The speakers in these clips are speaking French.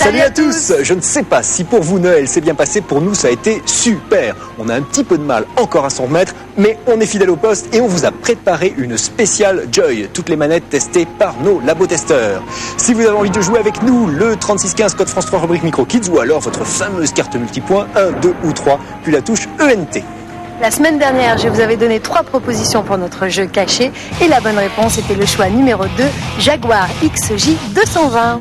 Salut à tous. Je ne sais pas si pour vous Noël s'est bien passé, pour nous ça a été super. On a un petit peu de mal encore à s'en remettre, mais on est fidèle au poste et on vous a préparé une spéciale Joy. Toutes les manettes testées par nos labotesteurs. Si vous avez envie de jouer avec nous, le 3615 code France 3 rubrique Micro Kids ou alors votre fameuse carte multipoint 1, 2 ou 3, puis la touche ENT. La semaine dernière, je vous avais donné 3 propositions pour notre jeu caché et la bonne réponse était le choix numéro 2, Jaguar XJ 220.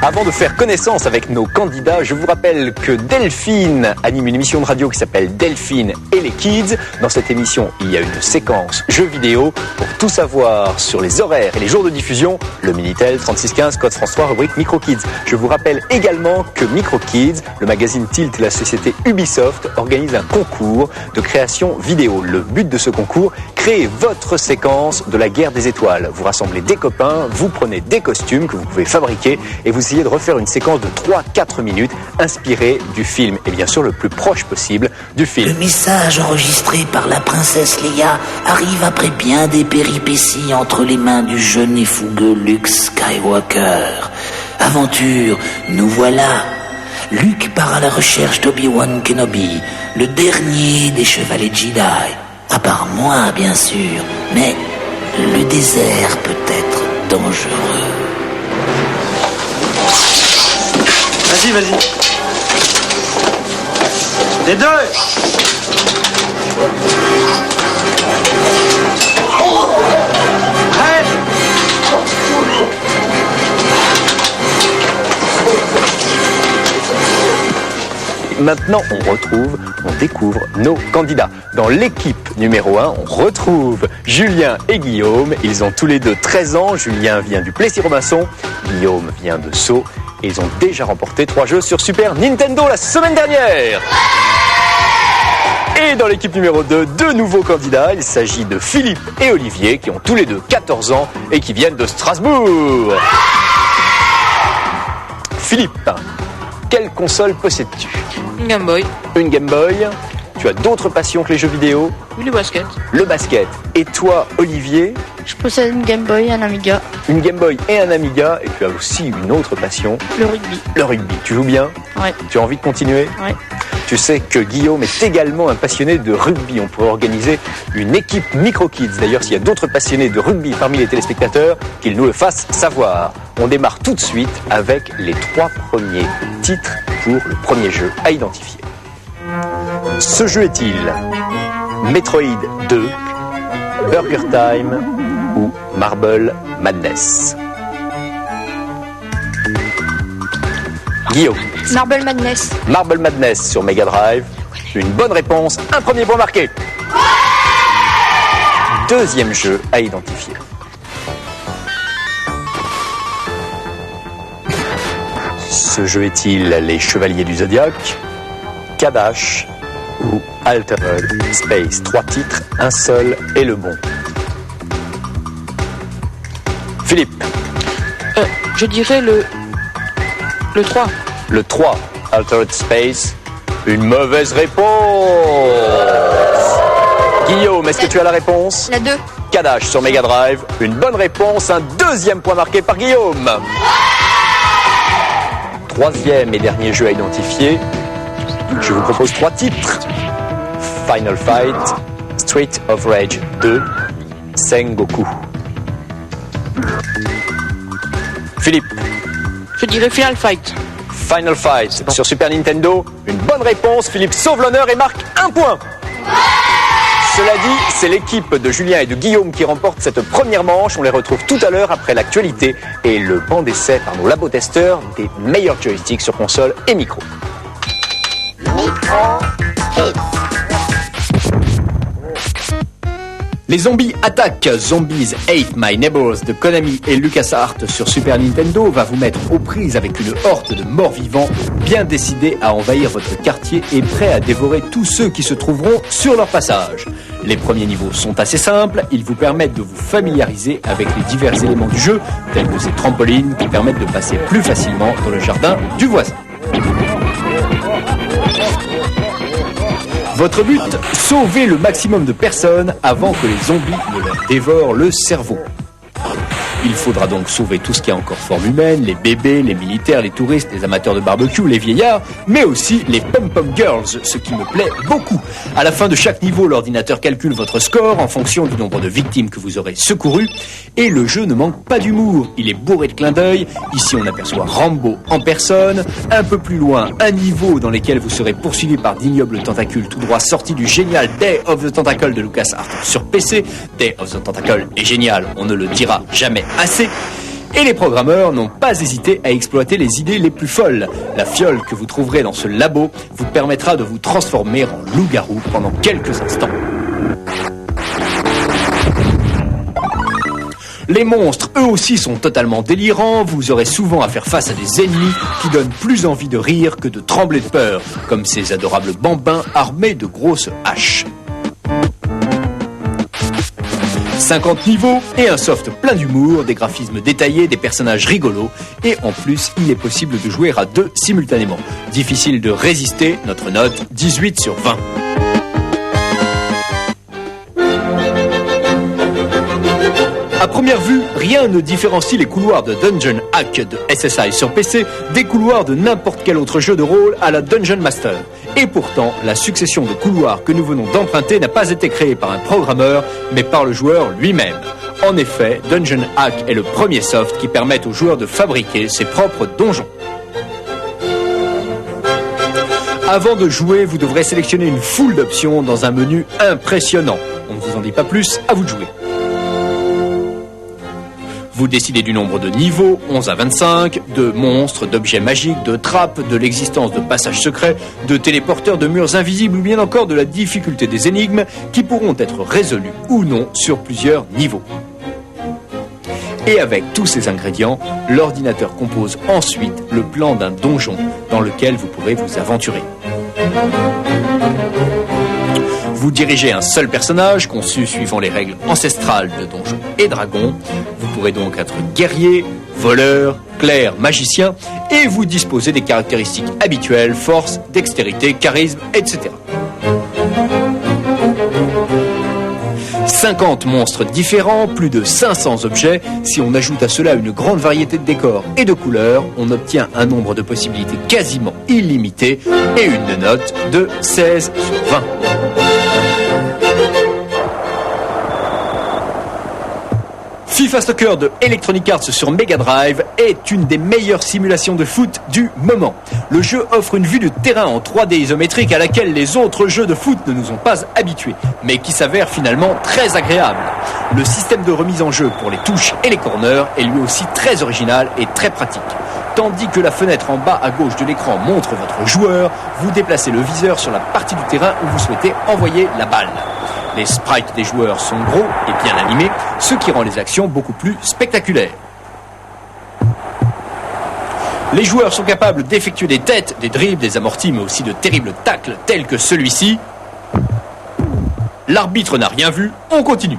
Avant de faire connaissance avec nos candidats, je vous rappelle que Delphine anime une émission de radio qui s'appelle Delphine et les Kids. Dans cette émission, il y a une séquence jeux vidéo. Pour tout savoir sur les horaires et les jours de diffusion, le Minitel 3615 code France 3 rubrique Micro Kids. Je vous rappelle également que Micro Kids, le magazine Tilt et la société Ubisoft organisent un concours de création vidéo. Le but de ce concours, créer votre séquence de la guerre des étoiles. Vous rassemblez des copains, vous prenez des costumes que vous pouvez fabriquer et vous essayez de refaire une séquence de 3-4 minutes inspirée du film et bien sûr le plus proche possible du film. Le message enregistré par la princesse Leia arrive après bien des péripéties entre les mains du jeune et fougueux Luke Skywalker. Aventure, nous voilà. Luke part à la recherche d'Obi-Wan Kenobi, le dernier des chevaliers Jedi. À part moi, bien sûr, mais le désert peut être dangereux. Vas-y. Les deux. Prêt. Maintenant, on découvre nos candidats. Dans l'équipe numéro 1, on retrouve Julien et Guillaume. Ils ont tous les deux 13 ans. Julien vient du Plessis-Robinson. Guillaume vient de Sceaux. Et ils ont déjà remporté 3 jeux sur Super Nintendo la semaine dernière. Et dans l'équipe numéro 2, 2 nouveaux candidats. Il s'agit de Philippe et Olivier qui ont tous les deux 14 ans et qui viennent de Strasbourg. Philippe, quelle console possèdes-tu? Une Game Boy. Une Game Boy. Tu as d'autres passions que les jeux vidéo? Oui, le basket. Le basket. Et toi, Olivier? Je possède une Game Boy et un Amiga. Une Game Boy et un Amiga. Et tu as aussi une autre passion? Le rugby. Le rugby. Tu joues bien? Ouais. Tu as envie de continuer? Ouais. Tu sais que Guillaume est également un passionné de rugby. On pourrait organiser une équipe Micro Kids. D'ailleurs, s'il y a d'autres passionnés de rugby parmi les téléspectateurs, qu'ils nous le fassent savoir. On démarre tout de suite avec les 3 premiers titres pour le premier jeu à identifier. Ce jeu est-il Metroid 2, Burger Time ou Marble Madness? Guillaume. Marble Madness. Marble Madness sur Mega Drive. Une bonne réponse, un premier point marqué. Deuxième jeu à identifier. Ce jeu est-il Les Chevaliers du Zodiaque, Kadash ou Altered Space? 3 titres, un seul est le bon. Philippe. Je dirais le 3. Le 3, Altered Space. Une mauvaise réponse. Guillaume, est-ce que tu as la réponse? La 2. Kadash sur Mega Drive. Une bonne réponse, un deuxième point marqué par Guillaume. Troisième et dernier jeu à identifier. Je vous propose 3 titres. Final Fight, Street of Rage 2, Sengoku. Philippe. Je dirais Final Fight. Final Fight sur Super Nintendo. Une bonne réponse. Philippe sauve l'honneur et marque 1 point. Cela dit, c'est l'équipe de Julien et de Guillaume qui remporte cette première manche. On les retrouve tout à l'heure après l'actualité et le banc d'essai par nos labotesteurs des meilleurs joysticks sur console et micro. Les zombies attaquent. Zombies Ate My Neighbors de Konami et LucasArts sur Super Nintendo va vous mettre aux prises avec une horde de morts-vivants bien décidés à envahir votre quartier et prêts à dévorer tous ceux qui se trouveront sur leur passage. Les premiers niveaux sont assez simples, ils vous permettent de vous familiariser avec les divers éléments du jeu, tels que ces trampolines qui permettent de passer plus facilement dans le jardin du voisin. Votre but, sauver le maximum de personnes avant que les zombies ne leur dévorent le cerveau. Il faudra donc sauver tout ce qui a encore forme humaine, les bébés, les militaires, les touristes, les amateurs de barbecue, les vieillards, mais aussi les pom-pom girls, ce qui me plaît beaucoup. À la fin de chaque niveau, l'ordinateur calcule votre score en fonction du nombre de victimes que vous aurez secourues, et le jeu ne manque pas d'humour. Il est bourré de clins d'œil. Ici, on aperçoit Rambo en personne. Un peu plus loin, un niveau dans lequel vous serez poursuivi par d'ignobles tentacules tout droit sortis du génial Day of the Tentacle de LucasArts sur PC. Day of the Tentacle est génial, on ne le dira jamais assez. Et les programmeurs n'ont pas hésité à exploiter les idées les plus folles. La fiole que vous trouverez dans ce labo vous permettra de vous transformer en loup-garou pendant quelques instants. Les monstres, eux aussi, sont totalement délirants. Vous aurez souvent à faire face à des ennemis qui donnent plus envie de rire que de trembler de peur, comme ces adorables bambins armés de grosses haches. 50 niveaux et un soft plein d'humour, des graphismes détaillés, des personnages rigolos, et en plus, il est possible de jouer à 2 simultanément. Difficile de résister, notre note 18 sur 20. À première vue, rien ne différencie les couloirs de Dungeon Hack de SSI sur PC des couloirs de n'importe quel autre jeu de rôle à la Dungeon Master. Et pourtant, la succession de couloirs que nous venons d'emprunter n'a pas été créée par un programmeur, mais par le joueur lui-même. En effet, Dungeon Hack est le premier soft qui permet aux joueurs de fabriquer ses propres donjons. Avant de jouer, vous devrez sélectionner une foule d'options dans un menu impressionnant. On ne vous en dit pas plus, à vous de jouer. Vous décidez du nombre de niveaux, 11 à 25, de monstres, d'objets magiques, de trappes, de l'existence de passages secrets, de téléporteurs, de murs invisibles ou bien encore de la difficulté des énigmes qui pourront être résolues ou non sur plusieurs niveaux. Et avec tous ces ingrédients, l'ordinateur compose ensuite le plan d'un donjon dans lequel vous pourrez vous aventurer. Vous dirigez un seul personnage conçu suivant les règles ancestrales de Donjons et Dragons. Vous pourrez donc être guerrier, voleur, clerc, magicien et vous disposez des caractéristiques habituelles, force, dextérité, charisme, etc. 50 monstres différents, plus de 500 objets. Si on ajoute à cela une grande variété de décors et de couleurs, on obtient un nombre de possibilités quasiment illimité et une note de 16 sur 20. FIFA Soccer de Electronic Arts sur Mega Drive est une des meilleures simulations de foot du moment. Le jeu offre une vue de terrain en 3D isométrique à laquelle les autres jeux de foot ne nous ont pas habitués, mais qui s'avère finalement très agréable. Le système de remise en jeu pour les touches et les corners est lui aussi très original et très pratique. Tandis que la fenêtre en bas à gauche de l'écran montre votre joueur, vous déplacez le viseur sur la partie du terrain où vous souhaitez envoyer la balle. Les sprites des joueurs sont gros et bien animés, ce qui rend les actions beaucoup plus spectaculaires. Les joueurs sont capables d'effectuer des têtes, des dribbles, des amortis, mais aussi de terribles tacles tels que celui-ci. L'arbitre n'a rien vu, on continue.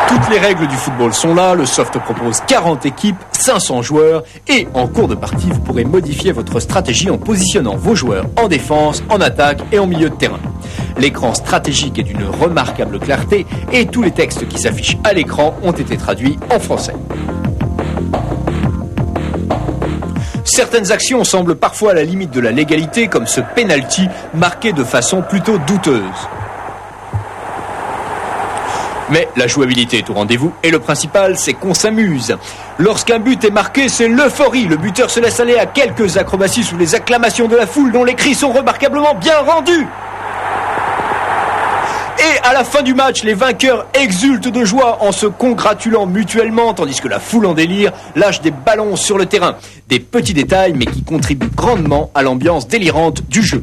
Toutes les règles du football sont là, le soft propose 40 équipes, 500 joueurs et en cours de partie, vous pourrez modifier votre stratégie en positionnant vos joueurs en défense, en attaque et en milieu de terrain. L'écran stratégique est d'une remarquable clarté et tous les textes qui s'affichent à l'écran ont été traduits en français. Certaines actions semblent parfois à la limite de la légalité, comme ce penalty marqué de façon plutôt douteuse. Mais la jouabilité est au rendez-vous et le principal, c'est qu'on s'amuse. Lorsqu'un but est marqué, c'est l'euphorie. Le buteur se laisse aller à quelques acrobaties sous les acclamations de la foule dont les cris sont remarquablement bien rendus. Et à la fin du match, les vainqueurs exultent de joie en se congratulant mutuellement, tandis que la foule en délire lâche des ballons sur le terrain. Des petits détails, mais qui contribuent grandement à l'ambiance délirante du jeu.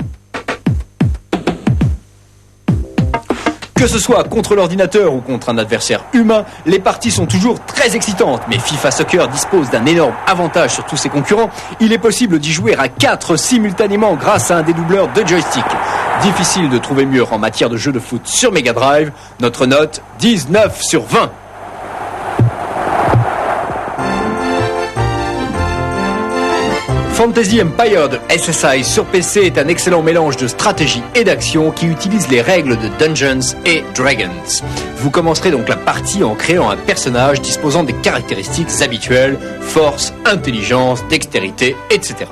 Que ce soit contre l'ordinateur ou contre un adversaire humain, les parties sont toujours très excitantes. Mais FIFA Soccer dispose d'un énorme avantage sur tous ses concurrents. Il est possible d'y jouer à 4 simultanément grâce à un dédoubleur de joystick. Difficile de trouver mieux en matière de jeux de foot sur Mega Drive. Notre note, 19 sur 20. Fantasy Empire de SSI sur PC est un excellent mélange de stratégie et d'action qui utilise les règles de Dungeons et Dragons. Vous commencerez donc la partie en créant un personnage disposant des caractéristiques habituelles, force, intelligence, dextérité, etc.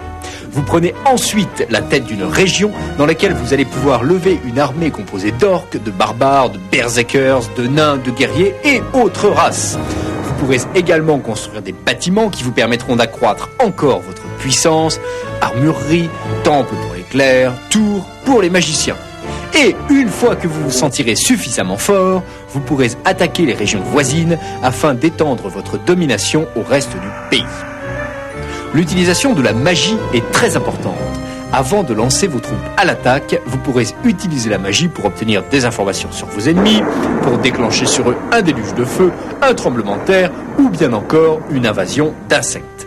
Vous prenez ensuite la tête d'une région dans laquelle vous allez pouvoir lever une armée composée d'orques, de barbares, de berserkers, de nains, de guerriers et autres races. Vous pourrez également construire des bâtiments qui vous permettront d'accroître encore votre puissance, armurerie, temple pour les clercs, tours pour les magiciens. Et une fois que vous vous sentirez suffisamment fort, vous pourrez attaquer les régions voisines afin d'étendre votre domination au reste du pays. L'utilisation de la magie est très importante. Avant de lancer vos troupes à l'attaque, vous pourrez utiliser la magie pour obtenir des informations sur vos ennemis, pour déclencher sur eux un déluge de feu, un tremblement de terre ou bien encore une invasion d'insectes.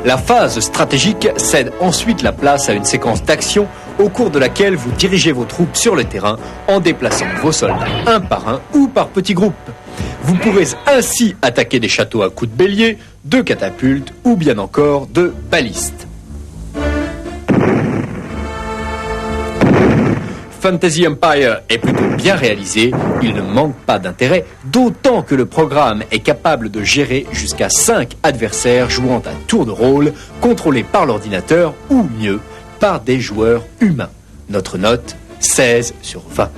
La phase stratégique cède ensuite la place à une séquence d'action au cours de laquelle vous dirigez vos troupes sur le terrain en déplaçant vos soldats un par un ou par petits groupes. Vous pourrez ainsi attaquer des châteaux à coups de bélier, de catapultes ou bien encore de balistes. Fantasy Empire est plutôt bien réalisé, il ne manque pas d'intérêt, d'autant que le programme est capable de gérer jusqu'à 5 adversaires jouant à tour de rôle, contrôlés par l'ordinateur ou mieux, par des joueurs humains. Notre note, 16 sur 20.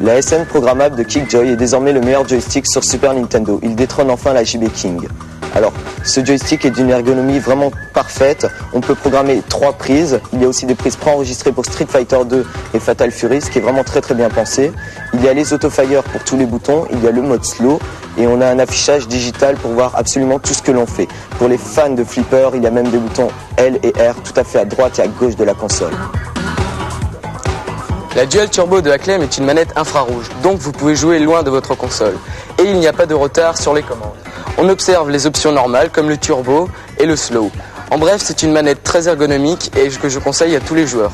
La SN programmable de Kickjoy est désormais le meilleur joystick sur Super Nintendo. Il détrône enfin la JB King. Alors, ce joystick est d'une ergonomie vraiment parfaite. On peut programmer 3 prises. Il y a aussi des prises préenregistrées pour Street Fighter 2 et Fatal Fury, ce qui est vraiment très très bien pensé. Il y a les autofire pour tous les boutons. Il y a le mode slow. Et on a un affichage digital pour voir absolument tout ce que l'on fait. Pour les fans de flipper, il y a même des boutons L et R tout à fait à droite et à gauche de la console. La Dual Turbo de Acclaim est une manette infrarouge, donc vous pouvez jouer loin de votre console. Et il n'y a pas de retard sur les commandes. On observe les options normales comme le turbo et le slow. En bref, c'est une manette très ergonomique et que je conseille à tous les joueurs.